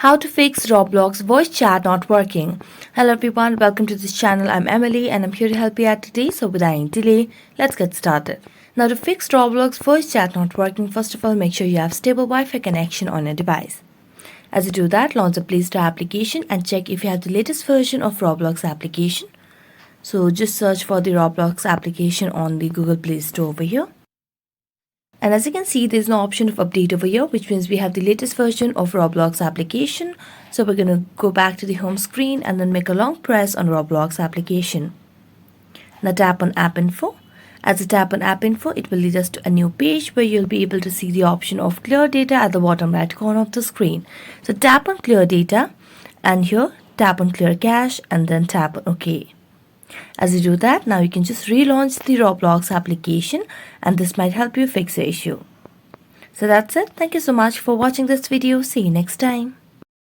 How to fix Roblox voice chat not working. Hello everyone, welcome to this channel. I'm Emily and I'm here to help you out today. So without any delay, let's get started. Now to fix Roblox voice chat not working, first of all make sure you have stable Wi-Fi connection on your device. As you do that, launch the Play Store application and check if you have the latest version of Roblox application. So just search for the Roblox application on the Google Play Store over here. And as you can see, there's no option of update over here, which means we have the latest version of Roblox application. So we're going to go back to the home screen and then make a long press on Roblox application. Now tap on App Info. As you tap on App Info, it will lead us to a new page where you'll be able to see the option of Clear Data at the bottom right corner of the screen. So tap on Clear Data and here tap on Clear Cache and then tap on OK. As you do that, now you can just relaunch the Roblox application and this might help you fix the issue. So that's it. Thank you so much for watching this video. See you next time.